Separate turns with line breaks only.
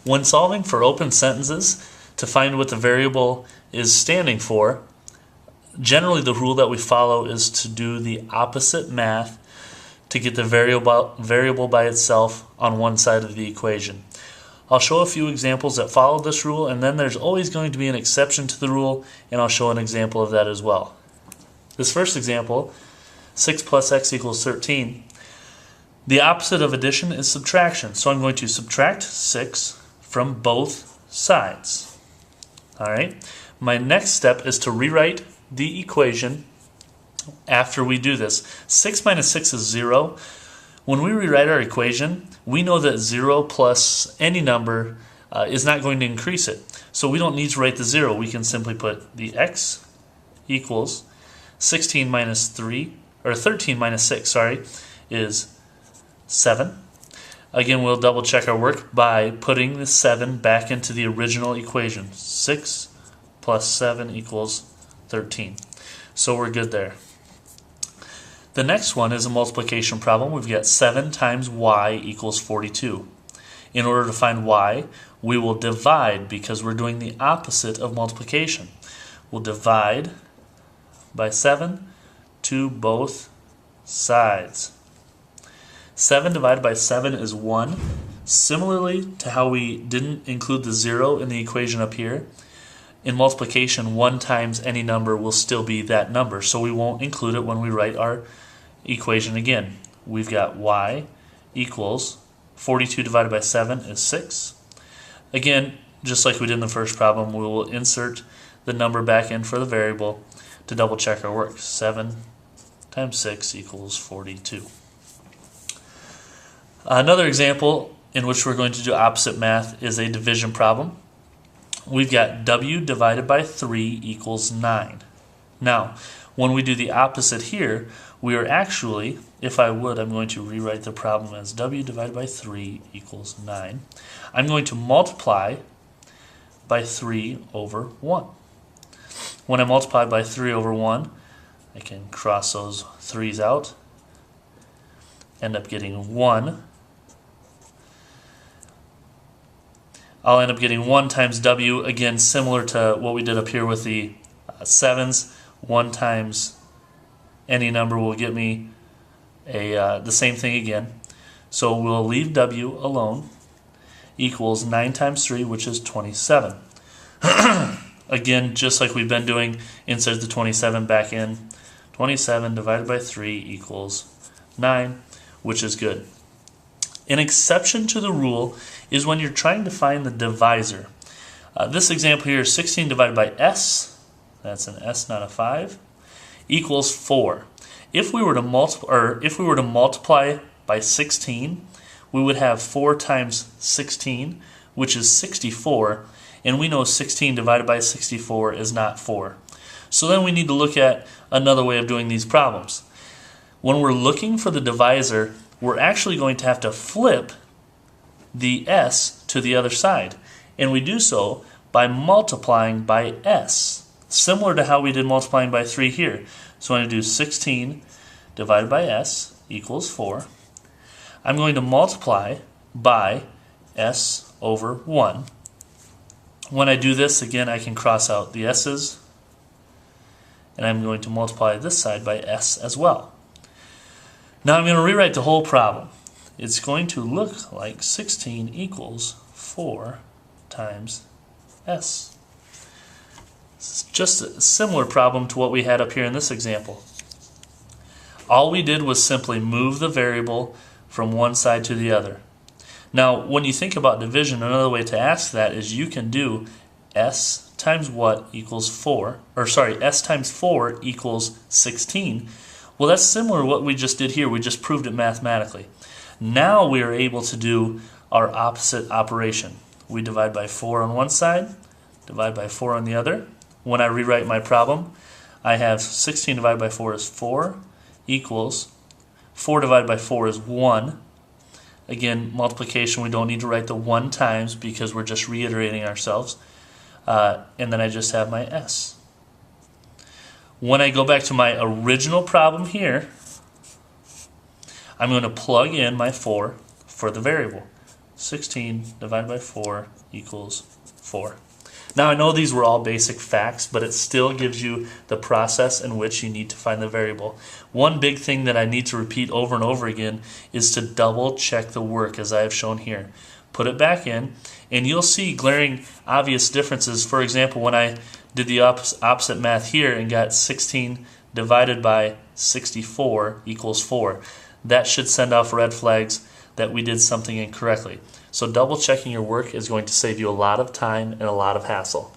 When solving for open sentences to find what the variable is standing for, generally the rule that we follow is to do the opposite math to get the variable by itself on one side of the equation. I'll show a few examples that follow this rule, and then there's always going to be an exception to the rule, and I'll show an example of that as well. This first example, 6 plus x equals 13, the opposite of addition is subtraction. So I'm going to subtract 6 from both sides. Alright, my next step is to rewrite the equation after we do this. 6 minus 6 is 0. When we rewrite our equation, we know that 0 plus any number is not going to increase it. So we don't need to write the 0. We can simply put the x equals 16 minus 3, or 13 minus 6, sorry, is 7. Again, we'll double check our work by putting the 7 back into the original equation. 6 plus 7 equals 13. So we're good there. The next one is a multiplication problem. We've got 7 times y equals 42. In order to find y, we will divide because we're doing the opposite of multiplication. We'll divide by 7 to both sides. 7 divided by 7 is 1. Similarly to how we didn't include the 0 in the equation up here, in multiplication 1 times any number will still be that number, so we won't include it when we write our equation again. We've got y equals 42 divided by 7 is 6. Again, just like we did in the first problem, we will insert the number back in for the variable to double check our work. 7 times 6 equals 42. Another example in which we're going to do opposite math is a division problem. We've got w divided by 3 equals 9. Now, when we do the opposite here, we are actually, if I would, I'm going to rewrite the problem as w divided by 3 equals 9. I'm going to multiply by 3 over 1. When I multiply by 3 over 1, I can cross those 3's out, end up getting 1. I'll end up getting 1 times w, again similar to what we did up here with the 7's. 1 times any number will get me the same thing again. So we'll leave w alone, equals 9 times 3, which is 27. Again, just like we've been doing, insert the 27 back in. 27 divided by 3 equals 9, which is good. An exception to the rule is when you're trying to find the divisor. This example here is 16 divided by s, that's an s, not a 5, equals 4. If we were to multiply by 16, we would have 4 times 16, which is 64, and we know 16 divided by 64 is not 4. So then we need to look at another way of doing these problems. When we're looking for the divisor, we're actually going to have to flip the s to the other side, and we do so by multiplying by s, similar to how we did multiplying by 3 here. So I'm going to do 16 divided by s equals 4. I'm going to multiply by s over 1. When I do this, again, I can cross out the s's, and I'm going to multiply this side by s as well. Now I'm going to rewrite the whole problem. It's going to look like 16 equals 4 times s. It's just a similar problem to what we had up here in this example. All we did was simply move the variable from one side to the other. Now, when you think about division, another way to ask that is you can do s times what equals 4, or sorry, s times 4 equals 16. Well, that's similar to what we just did here. We just proved it mathematically. Now we are able to do our opposite operation. We divide by 4 on one side, divide by 4 on the other. When I rewrite my problem, I have 16 divided by 4 is 4 equals 4 divided by 4 is 1. Again, multiplication, we don't need to write the 1 times because we're just reiterating ourselves. And then I just have my s. When I go back to my original problem here, I'm going to plug in my 4 for the variable. 16 divided by 4 equals 4. Now I know these were all basic facts, but it still gives you the process in which you need to find the variable. One big thing that I need to repeat over and over again is to double check the work as I have shown here. Put it back in, and you'll see glaring obvious differences. For example, when I did the opposite math here and got 16 divided by 64 equals 4, that should send off red flags that we did something incorrectly. So double checking your work is going to save you a lot of time and a lot of hassle.